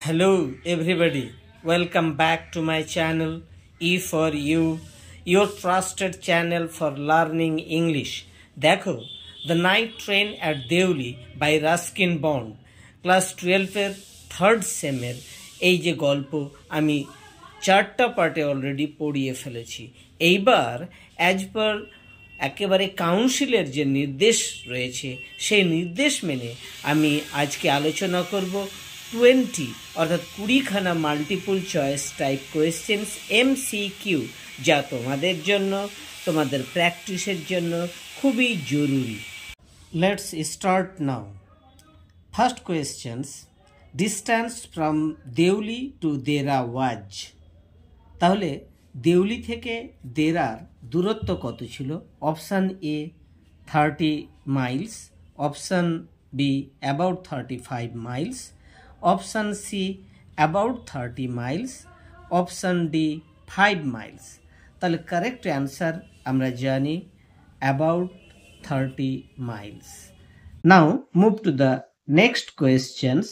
Hello everybody, welcome back to my channel E for You, your trusted channel for learning English. দেখো The Night Train at Deoli by Ruskin Bond, class 12-এর third সেমের এই যে গল্প আমি 4টা পার্টে অলরেডি পড়িয়ে ফেলেছি। এইবার অ্যাজ পার একেবারে কাউন্সিলের যে নির্দেশ রয়েছে সেই নির্দেশ মেনে আমি আজকে আলোচনা করব 20 অর্থাৎ 20খানা multiple choice type questions MCQ, যা তোমাদের জন্য তোমাদের প্র্যাকটিসের জন্য খুবই জরুরি। Let's start now. First questions, distance from Deoli to Dehra was. তাহলে দেউলি থেকে দেরার দূরত্ব কত ছিল? Option A 30 miles, option B about 35 miles, option C about 30 miles, option D 5 miles. তাহলে কারেক্ট অ্যান্সার আমরা জানি about 30 miles. Now move to the next questions.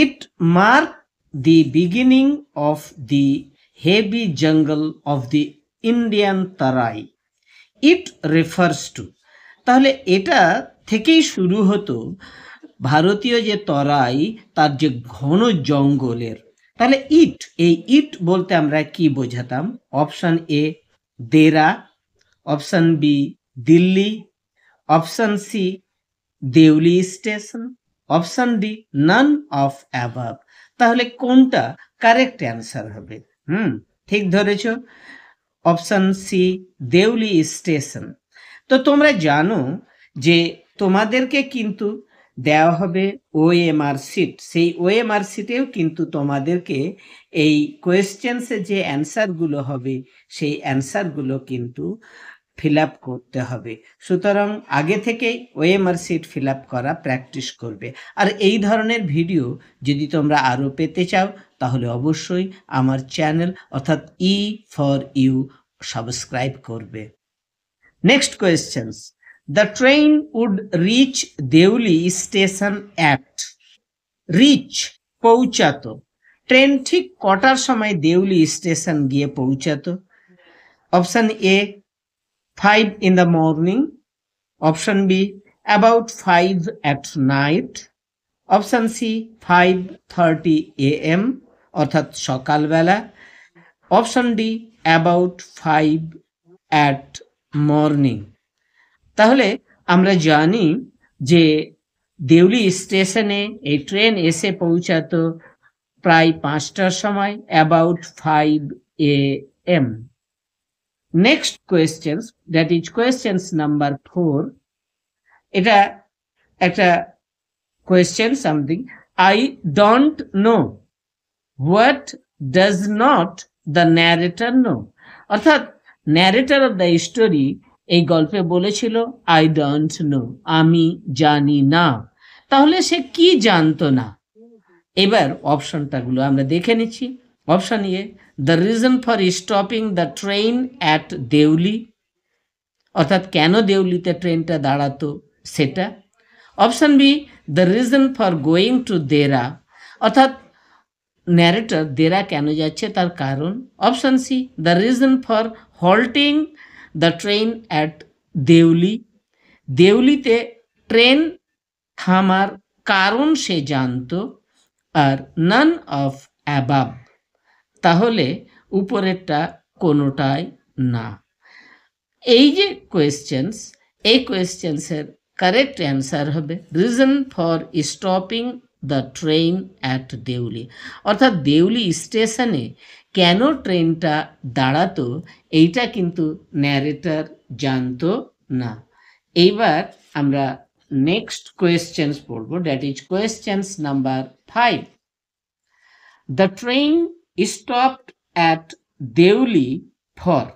It marked the beginning of the heavy jungle of the Indian Tarai. It refers to, তাহলে এটা থেকেই শুরু হতো ভারতীয় যে তরাই তার যে ঘন জঙ্গলের। তাহলে এই ইট বলতে আমরা কি বোঝাতাম? Option A Dehra, option B Delhi, option C Deoli station, option D none of above. তাহলে কোনটা কারেক্ট অ্যান্সার হবে? ঠিক ধরেছ, অপশান সি দেউলি স্টেশন। তো তোমরা জানো যে তোমাদেরকে কিন্তু দেওয়া হবে OMR শিট, সেই OMR শিটেও কিন্তু তোমাদেরকে এই কোয়েশ্চেন্সে যে অ্যান্সারগুলো হবে সেই অ্যান্সারগুলো কিন্তু ফিল আপ করতে হবে। সুতরাং আগে থেকেই OMR শিট ফিল আপ করা প্র্যাকটিস করবে। আর এই ধরনের ভিডিও যদি তোমরা আরও পেতে চাও তাহলে অবশ্যই আমার চ্যানেল অর্থাৎ E for You সাবস্ক্রাইব করবে। Next questions, the train would reach Deoli station at. Reach পৌঁছাতো, ট্রেন ঠিক কটার সময় দেউলি স্টেশন গিয়ে পৌঁছাতো? Option A 5 in the morning, option B about 5 at night, option C 5:30 AM অর্থাৎ সকালবেলা, option D about 5 at morning। তাহলে আমরা জানি যে দেউলি স্টেশনে এই ট্রেন এসে পৌঁছাতো প্রায় 5টার সময়, about 5 AM। Next questions, that is questions number 4। এটা একটা question something, I don't know what does not the narrator know. অর্থাৎ ন্যারেটর অফ দ্য স্টোরি এই গল্পে বলেছিল আই ডোন্ট নো, আমি জানি না। তাহলে সে কি জানতো না? এবার অপশনটাগুলো আমরা দেখে নিচ্ছি। Option A the reason for stopping the train at Deoli, অর্থাৎ কেন দেউলিতে ট্রেনটা দাঁড়াতো সেটা। Option B the reason for going to Dehra, অর্থাৎ ন্যারেটর দেরা কেন যাচ্ছে তার কারণ। Option C the reason for halting the train at Deoli, দেউলিতে ট্রেন থামার কারণ সে জানতো। আর নান অফ অ্যাবাভ, তাহলে উপরেরটা কোনোটাই না। এই যে কোয়েশ্চেন্স, এই কোয়েশ্চেন্সের কারেক্ট অ্যান্সার হবে reason for stopping the train at Deoli, অর্থাৎ দেউলি স্টেশনে কেন ট্রেনটা দাঁড়াতো এইটা কিন্তু ন্যারেটর জানতো না। এইবার আমরা নেক্সট কোয়েশ্চেন্স পড়বো, that is questions number 5। The train stopped at Deoli for,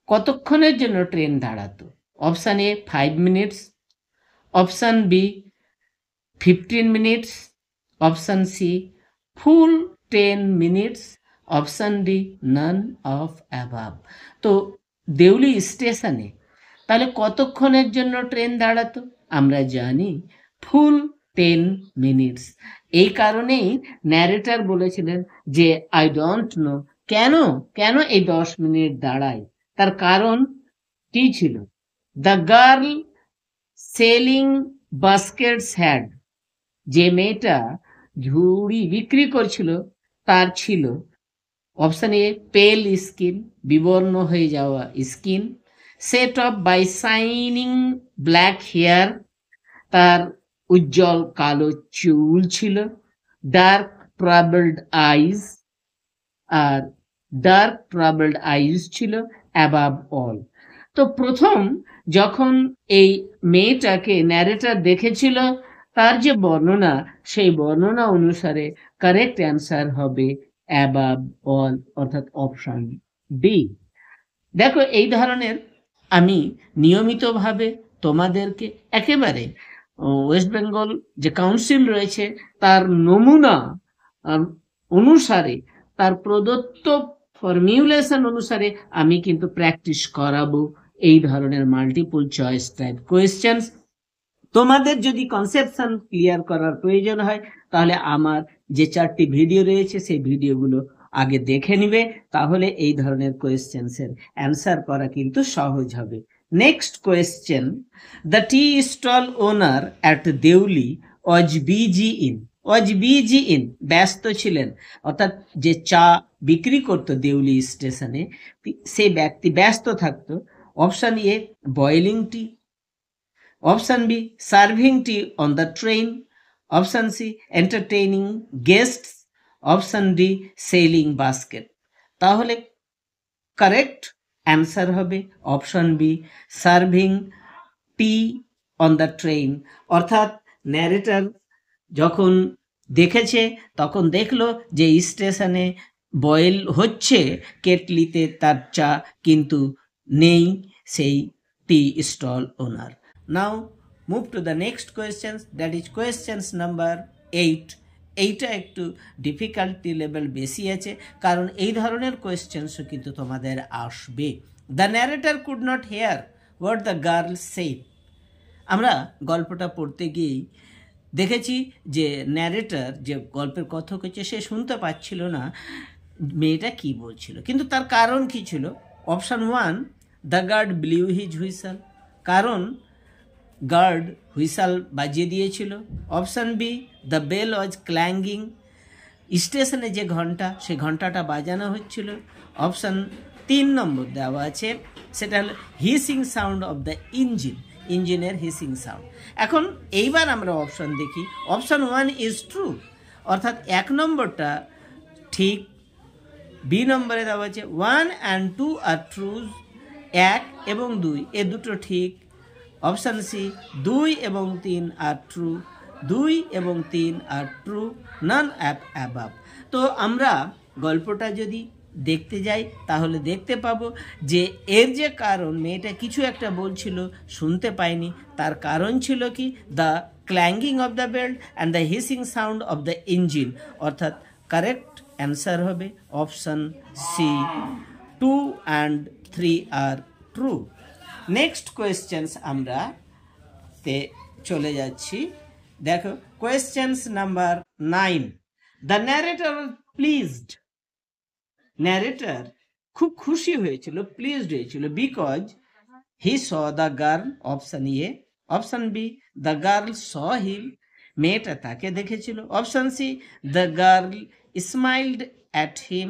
কতক্ষণের জন্য ট্রেন দাঁড়াতো? Option A 5 minutes, option B 15 minutes, option C full 10 minutes, option D none of above. তো দেউলি স্টেশনে তাহলে কতক্ষণের জন্য ট্রেন দাঁড়াতো? আমরা জানি ফুল 10 minutes। এই কারণেই ন্যারেটর বলেছিলেন যে আই ডোন্ট নো কেন কেন এই 10 মিনিট দাঁড়ায়, তার কারণ কি ছিল? The girl selling baskets had, যে মেয়েটা ঝুড়ি বিক্রি করছিল তার ছিল অপশন এ পেল স্কিন, বিবর্ণ হয়ে যাওয়া skin, set off by shining black hair, তার উজ্জ্বল কালো চুল ছিল, ডার্ক ট্রাবলড আইজ, আর ডার্ক ট্রাবলড আইজ ছিল অ্যাবাভ অল। তো প্রথম যখন এই মেয়েটাকে ন্যারেটর দেখেছিল তার যে বর্ণনা, সেই বর্ণনা অনুসারে কারেক্ট অ্যান্সার হবে অ্যাবাভ অল, অর্থাৎ অপশন ডি। দেখো এই ধরনের আমি নিয়মিতভাবে তোমাদেরকে একেবারে ওয়েস্ট বেঙ্গল যে কাউন্সিল রয়েছে তার নমুনা অনুসারে, তার প্রদত্ত ফর্মিউলেশন অনুসারে আমি কিন্তু প্র্যাকটিস করাবো এই ধরনের মাল্টিপল চয়েস টাইপ কোয়েশ্চেন্স। তোমাদের যদি কনসেপশন ক্লিয়ার করার প্রয়োজন হয় তাহলে আমার যে 4টি ভিডিও রয়েছে সেই ভিডিওগুলো আগে দেখে নিবে, তাহলে এই ধরনের কোয়েশ্চেন্সের অ্যান্সার করা কিন্তু সহজ হবে। Next question, the tea stall owner at Deoli was busy in. Was busy in, ব্যস্ত ছিলেন, অর্থাৎ যে চা বিক্রি করতো দেউলি স্টেশনে সেই ব্যক্তি ব্যস্ত থাকতো। Option A boiling tea, option B serving tea on the train, option C entertaining guests, option D selling basket. তাহলে কারেক্ট অ্যান্সার হবে option B serving tea on the train. অর্থাৎ ন্যারেটর যখন দেখেছে তখন দেখলো যে স্টেশনে বয়েল হচ্ছে কেটলিতে তার চা, কিন্তু নেই সেই tea stall owner. Now move to the next question, that is questions number 8। এইটা একটু ডিফিকাল্টি লেভেল বেশি আছে, কারণ এই ধরনের কোয়েশ্চেন্সও কিন্তু তোমাদের আসবে। The narrator could not here what the girl said. আমরা গল্পটা পড়তে গিয়েই দেখেছি যে ন্যারেটর, যে গল্পের কথক হচ্ছে, সে শুনতে পাচ্ছিল না মেয়েটা কি বলছিল, কিন্তু তার কারণ কি ছিল? Option 1, the guard blew his whistle, কারণ গার্ড হুইসাল বাজিয়ে দিয়েছিল। Option B, the bell was clanging, স্টেশনে যে ঘন্টা সেই ঘন্টাটা বাজানো হচ্ছিল। অপশান 3 নম্বর দেওয়া আছে, সেটা হলো hissing sound of the engine, ইঞ্জিনের হিসিং সাউন্ড। এখন এইবার আমরা অপশান দেখি। অপশান 1 ইজ ট্রু, অর্থাৎ 1 নম্বরটা ঠিক। বি নম্বরে দেওয়া আছে 1 and 2 আর ট্রুজ, 1 এবং 2 এ দুটো ঠিক। অপশান সি 2 এবং 3 আর ট্রু, 2 এবং 3 আর ট্রু, নান অ্যাবাভ। তো আমরা গল্পটা যদি দেখতে যাই তাহলে দেখতে পাবো যে এর যে কারণ, মেয়েটা কিছু একটা বলছিল শুনতে পাইনি, তার কারণ ছিল কি? The clanging of the belt and the hissing sound of the engine, অর্থাৎ কারেক্ট অ্যান্সার হবে অপশান সি, 2 and 3 আর ট্রু। নেক্সট কোয়েশ্চেন্স আমরা চলে যাচ্ছি। দেখো questions number 9, the narrator pleased. Narrator খুব খুশি হয়েছিল, প্লিজড হয়েছিল, because he saw the girl. Option A. Option B, the girl saw him, মেয়েটা তাকে দেখেছিল। Option C, the girl smiled at him,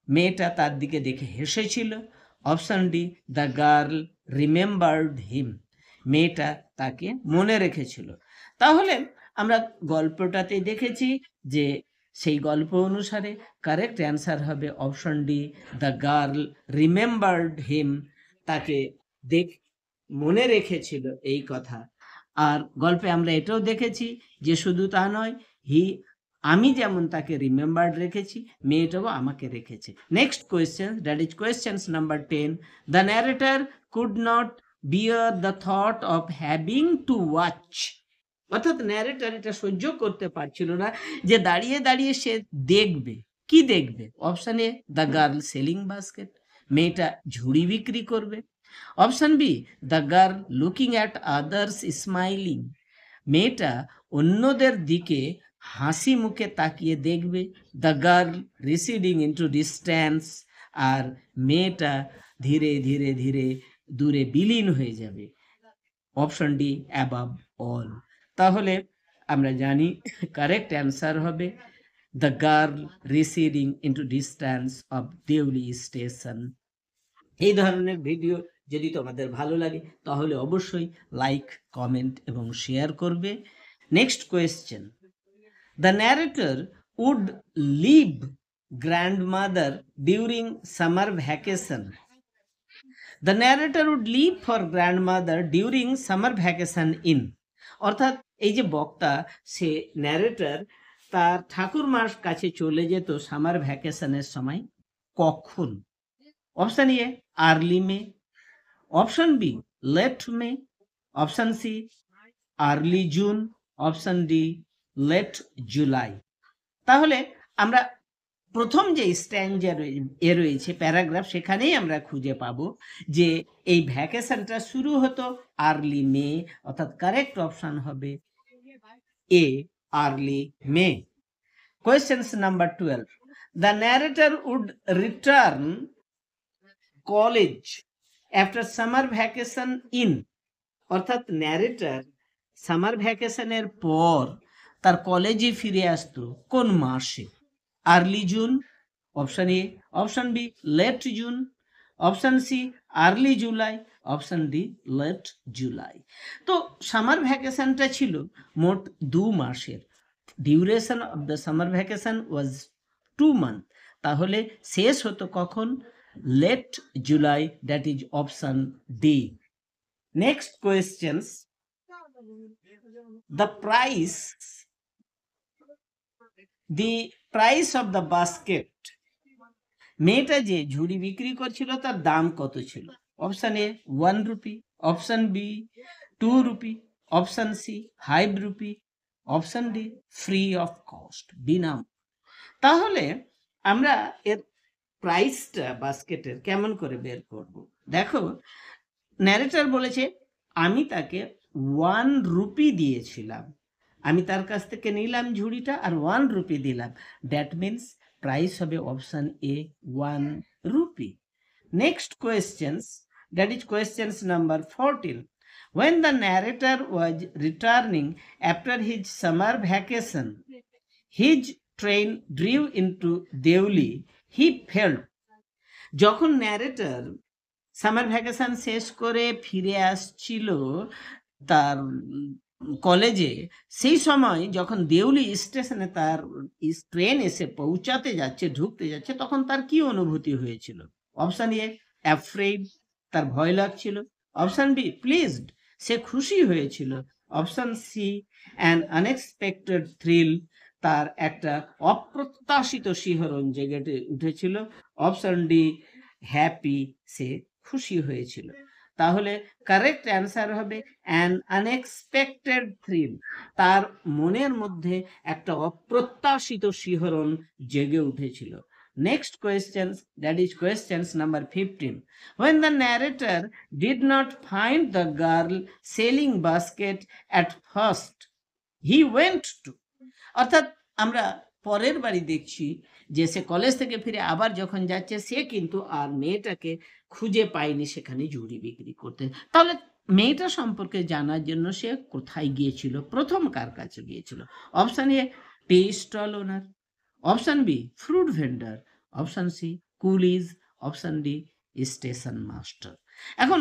মেয়েটা তার দিকে দেখে হেসেছিল। Option D, the girl remembered him, মেয়েটা তাকে মনে রেখেছিল। তাহলে আমরা গল্পটাতে দেখেছি যে সেই গল্প অনুসারে কারেক্ট অ্যান্সার হবে option D, the girl remembered him, তাকে মনে রেখেছিল এই কথা। আর গল্পে আমরা এটাও দেখেছি যে শুধু তা নয়, আমি যেমন তাকে রিমেম্বার্ড রেখেছি, মেয়েটাও আমাকে রেখেছে। Next question, that is questions number 10, the narrator could not bear the thought of having to watch. অর্থাৎ ন্যারেটর এটা সহ্য করতে পারছিল না যে দাঁড়িয়ে দাঁড়িয়ে সে দেখবে। কি দেখবে? Option A, the girl selling basket, মেয়েটা ঝুড়ি বিক্রি করবে। Option B, the girl looking at others smiling, মেয়েটা অন্যদের দিকে হাসি মুখে তাকিয়ে দেখবে, the girl receding into distance, আর মেয়েটা ধীরে ধীরে ধীরে দূরে বিলীন হয়ে যাবে। Option D above all. তাহলে আমরা জানি কারেক্ট অ্যান্সার হবে the girl receding into distance of Deoli station. এই ধরনের ভিডিও যদি তোমাদের ভালো লাগে তাহলে অবশ্যই লাইক, কমেন্ট এবং শেয়ার করবে। Next question, the narrator would leave grandmother during summer vacation. The narrator would leave for grandmother during summer vacation in, অর্থাৎ এই যে বক্তা সে ন্যারেটর তার ঠাকুরমার কাছে চলে যেত সামার ভ্যাকেশনের সময় কখন? Option A early May, option B late May, option C early June, option D late July. তাহলে আমরা প্রথম যে স্ট্যান্ডা রয়েছে প্যারাগ্রাফ, সেখানেই আমরা খুঁজে পাবো যে এই ভ্যাকেশনটা শুরু হতো আর্লি মে, অর্থাৎ কারেক্ট অপশন হবে A early May. Questions number 12, the narrator would return college after summer vacation in, অর্থাৎ ন্যারেটর সামার ভ্যাকেশনের পর তার কলেজে ফিরে আসতো কোন মাসে? Early June, option A, option B late June, option C early July, option D late July. তো সামার ভ্যাকেশনটা ছিল মোট 2 মাসের। Duration of the summer vacation was 2 month. তাহলে শেষ হতো কখন? Late July, that is option D. Next questions, the price of the basket, মেয়েটা যে ঝুড়ি বিক্রি করছিল তার দাম কত ছিল? Option A 1 rupee, option B 2 rupee, option C 5 rupee, option D free of cost, বিনাম। তাহলে আমরা এর প্রাইসটা বাস্কেটের কেমন করে বের করব? দেখো, ন্যারেটর বলেছে আমি তাকে 1 রুপি দিয়েছিলাম, আমি তার কাছ থেকে নিলাম ঝুড়িটা আর 1 রুপি দিলাম, দ্যাট মিনস প্রাইস হবে option A 1 rupee. Next questions, that is questions number 14, when the narrator was returning after his summer vacation, his train drew into Deuli, he felt, যখন ন্যারেটর সামার ভ্যাকেশন শেষ করে ফিরে আসছিল তার কলেজে, সেই সময় যখন দেউলি স্টেশনে তার ট্রেন এসে পৌঁছাতে যাচ্ছে, ঢুকতে যাচ্ছে, তখন তার কি অনুভূতি হয়েছিল? অপশন এ অ্যাফ্রেড, তার ভয় লাগছিল, অপশন বি প্লিজড, সে খুশি হয়েছিল, option C an unexpected thrill, তার একটা অপ্রত্যাশিত শিহরণ জেগে উঠেছিল, অপশন ডি হ্যাপি, সে খুশি হয়েছিল। তাহলে কারেক্ট অ্যান্সার হবে অ্যান আনএক্সপেক্টেড থ্রিল, তার মনের মধ্যে একটা অপ্রত্যাশিত শিহরণ জেগে উঠেছিল। Next question, that is questions number 15, when the narrator did not find the girl selling basket at first, he went to, অর্থাৎ আমরা পরের বাড়ি দেখছি যে সে কলেজ থেকে ফিরে আবার যখন যাচ্ছে, সে কিন্তু আর মেয়েটাকে খুঁজে পায়নি সেখানে ঝুড়ি বিক্রি করতে। তাহলে মেয়েটা সম্পর্কে জানার জন্য সে কোথায় গিয়েছিল? প্রথম কার কাছে গিয়েছিল? Option A tea stall owner, option B fruit vendor, option C coolies, option D station master. এখন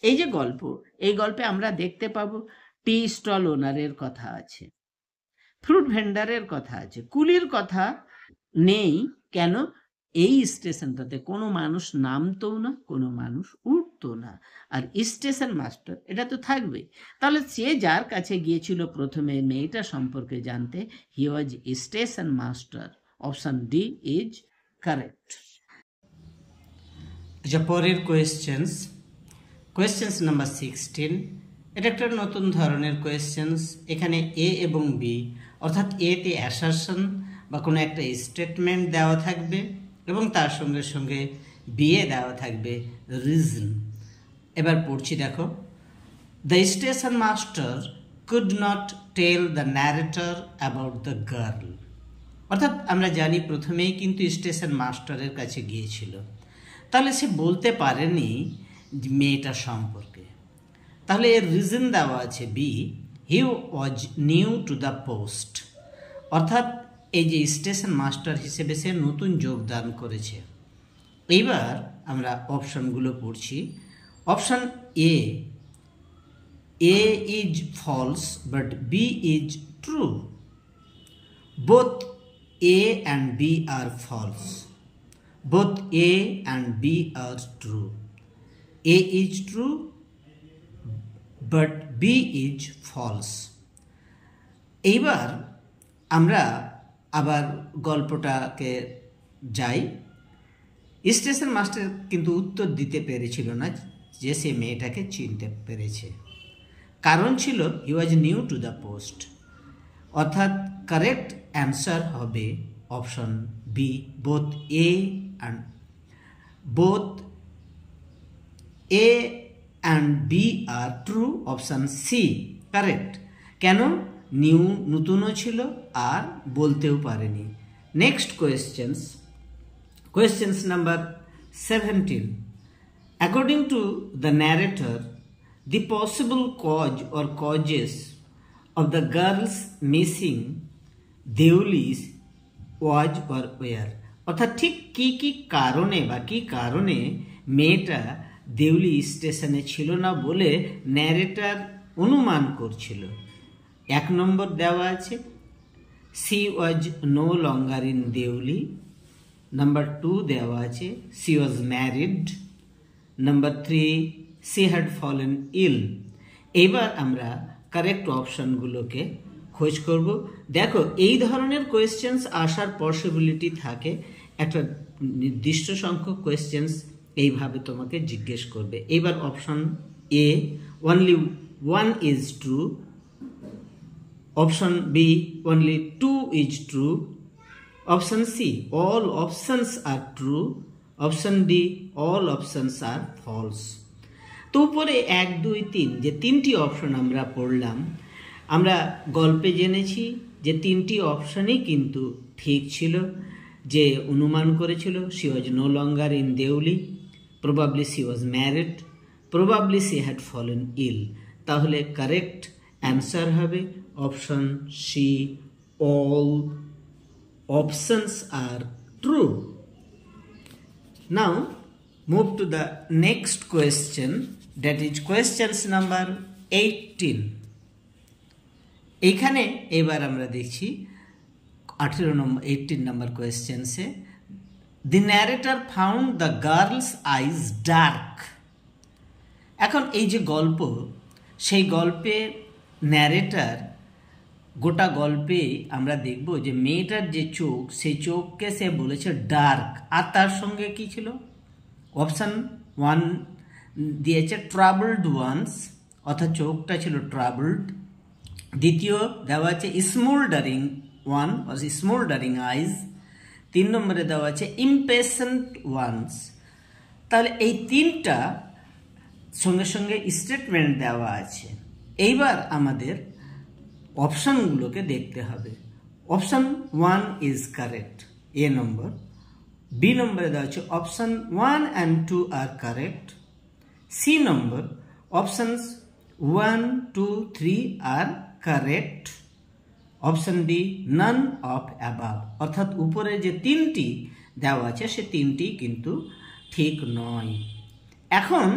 এই যে গল্প, এই গল্পে আমরা দেখতে পাবো টি স্টল ওনারের কথা আছে, ফ্রুট ভেন্ডারের কথা আছে, কুলির কথা নেই। কেন? এই স্টেশনটাতে কোনো মানুষ নামতো না, কোনো মানুষ উঠতো না, আর স্টেশন মাস্টার এটা তো থাকবেই। তাহলে সে যার কাছে গিয়েছিল প্রথমে মেয়েটা সম্পর্কে জানতে, he was station master, option D is correct. আচ্ছা, পরের কোয়েশ্চেন্স নাম্বার 16, এটা একটা নতুন ধরনের কোয়েশ্চেন্স। এখানে এ এবং বি, অর্থাৎ এতে অ্যাসারশন বা কোনো একটা স্টেটমেন্ট দেওয়া থাকবে এবং তার সঙ্গে সঙ্গে বিয়ে দেওয়া থাকবে রিজন। এবার পড়ছি, দেখো, the station master could not tell the narrator about the girl. অর্থাৎ আমরা জানি প্রথমেই কিন্তু স্টেশন মাস্টারের কাছে গিয়েছিল, তাহলে সে বলতে পারেনি মেয়েটা সম্পর্কে। তাহলে এর রিজন দেওয়া আছে B, he was new to the post, অর্থাৎ এই যে স্টেশন মাস্টার হিসেবে সে নতুন যোগদান করেছে। এইবার আমরা অপশনগুলো পড়ছি। Option A, A is false but B is true. Both A and B are false. Both A and B are true. A is true but B is false. এইবার আমরা আবার গল্পটাকে যাই। স্টেশন মাস্টার কিন্তু উত্তর দিতে পেরেছিল না যে সে মেয়েটাকে চিনতে পেরেছে, কারণ ছিল he was new to the post. অর্থাৎ কারেক্ট অ্যান্সার হবে option B, both A and B are true. Option C correct. কেন? নিউ নতুনও ছিল আর বলতেও পারেনি। Next questions number 17. According to the narrator, the possible cause or causes of the girl's missing Deulis was or were. অর্থাৎ ঠিক কি কারণে বা কি কারণে মেয়েটা দেউলি স্টেশনে ছিল না বলে ন্যারেটর অনুমান করছিল। 1 নম্বর দেওয়া আছে she was no longer in Deoli. Number 2 দেওয়া আছে she was married। নাম্বার 3 she had fallen ill। এবার আমরা কারেক্ট অপশনগুলোকে খোঁজ করব। দেখো এই ধরনের কোয়েশ্চেন্স আসার পসিবিলিটি থাকে, একটা নির্দিষ্ট সংখ্যক কোয়েশ্চেন্স এইভাবে তোমাকে জিজ্ঞেস করবে। এবার option A, only 1 is true। Option B, only 2 is true। Option C, all options are true। Option D, all options are false। তো উপরে 1, 2, 3 যে 3টি অপশন আমরা পড়লাম, আমরা গল্পে জেনেছি যে 3টি অপশনই কিন্তু ঠিক ছিল। যে অনুমান করেছিল she was no longer in Deoli, probably she was married, probably she had fallen ill। তাহলে কারেক্ট অ্যান্সার হবে option C, all options are true। Now move to the next question, that is questions number 18। এখানে এবার আমরা দেখছি 18 নম্বর কোয়েশ্চেন্সে the narrator found the girl's eyes dark। এখন এই যে গল্প, সেই গল্পে ন্যারেটর গোটা গল্পে আমরা দেখব যে মেয়েটার যে চোখ, সেই চোখকে সে বলেছে ডার্ক, আর তার সঙ্গে কি ছিল? অপশান 1 দিয়েছে ট্রাবলড ওয়ান্স, অর্থাৎ চোখটা ছিল ট্রাবলড। দ্বিতীয় দেওয়া আছে স্মোল্ডারিং ওয়ান, স্মোল্ডারিং আইজ। 3 নম্বরে দেওয়া আছে ইমপেশেন্ট ওয়ান্স। তাহলে এই 3টা সঙ্গে সঙ্গে স্টেটমেন্ট দেওয়া আছে। এইবার আমাদের অপশনগুলোকে দেখতে হবে। Option 1 is correct, A number. B নম্বরে দেওয়া আছে option 1 and 2 are correct. C number options 1, 2, 3 are correct. Option D none of above, অর্থাৎ উপরে যে 3টি দেওয়া আছে সে 3টি কিন্তু ঠিক নয়। এখন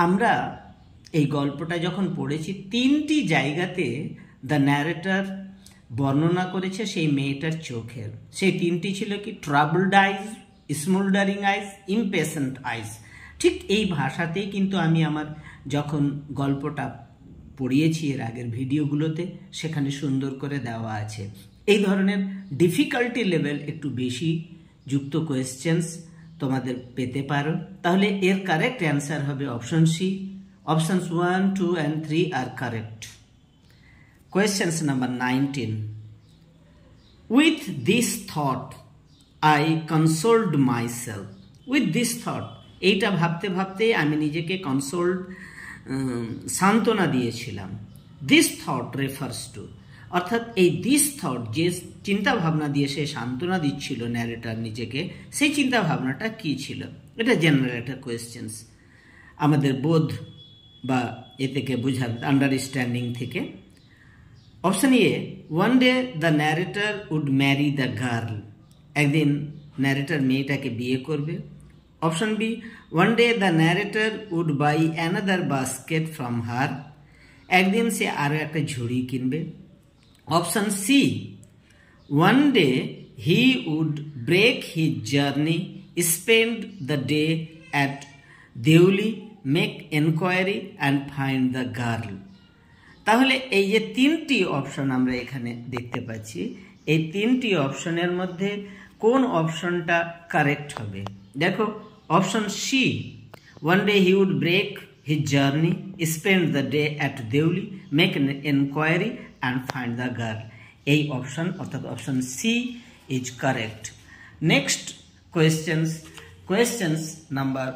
আমরা এই গল্পটা যখন পড়েছি, 3টি জায়গাতে দ্য ন্যারেটর বর্ণনা করেছে সেই মেয়েটার চোখের। সেই 3টি ছিল কি? ট্রাবলড আইজ, স্মোল্ডারিং আইজ, ইমপেশেন্ট আইজ। ঠিক এই ভাষাতেই কিন্তু আমি আমার যখন গল্পটা পড়িয়েছি এর আগের ভিডিওগুলোতে, সেখানে সুন্দর করে দেওয়া আছে। এই ধরনের ডিফিকাল্টি লেভেল একটু বেশি যুক্ত কোয়েশ্চেন্স তোমাদের পেতে পারো। তাহলে এর কারেক্ট অ্যান্সার হবে option C. Options 1, 2 and 3 are correct. Questions number 19. With this thought, I consoled myself. With this thought, এইটা ভাবতে ভাবতে আমি নিজেকে সান্ত্বনা দিয়েছিলাম। দিস থট রেফার্স টু, অর্থাৎ এই দিস থট, যে চিন্তা ভাবনা দিয়ে সে সান্ত্বনা দিচ্ছিল ন্যারেটর নিজেকে, সেই চিন্তা ভাবনাটা কি ছিল? এটা জেনারেল একটা কোয়েশ্চেন্স, আমাদের বোধ বা এ থেকে বোঝার আন্ডারস্ট্যান্ডিং থেকে। Option A, one day the narrator would marry the girl, একদিন ন্যারেটর মেয়েটাকে বিয়ে করবে। Option B, one day the narrator would buy another basket from her, একদিন সে আরও একটা ঝুড়ি কিনবে। Option C, one day he would break his journey, spend the day at Deoli, make enquiry and find the girl. তাহলে এই যে তিনটি অপশন আমরা এখানে দেখতে পাচ্ছি, এই তিনটি অপশনের মধ্যে কোন অপশনটা কারেক্ট হবে? দেখো, option C, one day he would break his journey, spend the day at Deoli, make an enquiry and find the girl, এই অপশন অর্থাৎ option C is correct. Next questions number,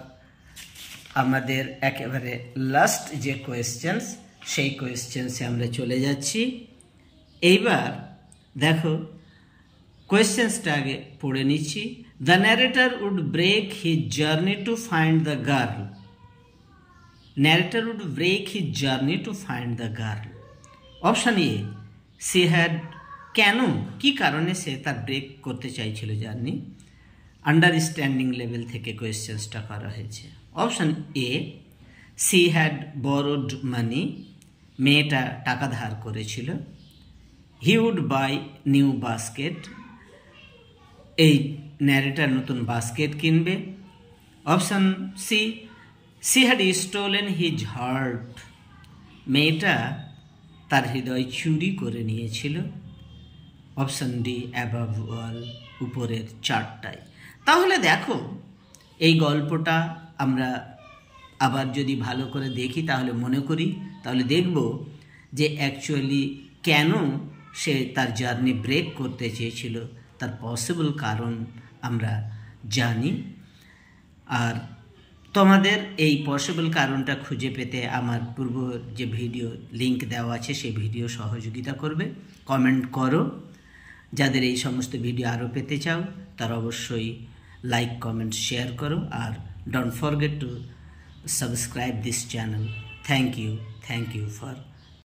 আমাদের একেবারে লাস্ট যে কোয়েশ্চেন্স, সেই কোয়েশ্চেন্সে আমরা চলে যাচ্ছি। এইবার দেখো, কোয়েশ্চেন্সটা আগে পড়ে নিচ্ছি। The narrator would break his journey to find the girl, narrator would break his journey to find the girl. Option A, she had, কেন, কি কারণে সে তার ব্রেক করতে চাইছিল জার্নি, আন্ডারস্ট্যান্ডিং লেভেল থেকে কোয়েশ্চেন্সটা করা হয়েছে। Option A, she had borrowed money, মেয়েটা টাকা ধার করেছিল। He would buy new basket, এই ন্যারেটর নতুন বাস্কেট কিনবে। Option C, she had stolen his heart, মেয়েটা তার হৃদয় চুরি করে নিয়েছিল। অপশন ডি, অ্যাবাভ অল, উপরের চারটায়। তাহলে দেখো, এই গল্পটা আমরা আবার যদি ভালো করে দেখি তাহলে দেখব যে অ্যাকচুয়ালি কেন সে তার জার্নি ব্রেক করতে চেয়েছিল, তার পসিবল কারণ আমরা জানি। আর তোমাদের এই পসিবল কারণটা খুঁজে পেতে আমার পূর্ব যে ভিডিও লিংক দেওয়া আছে সেই ভিডিও সহযোগিতা করবে, কমেন্ট করো। যাদের এই সমস্ত ভিডিও আরও পেতে চাও তারা অবশ্যই লাইক, কমেন্ট, শেয়ার করো, আর don't forget to subscribe this channel. Thank you for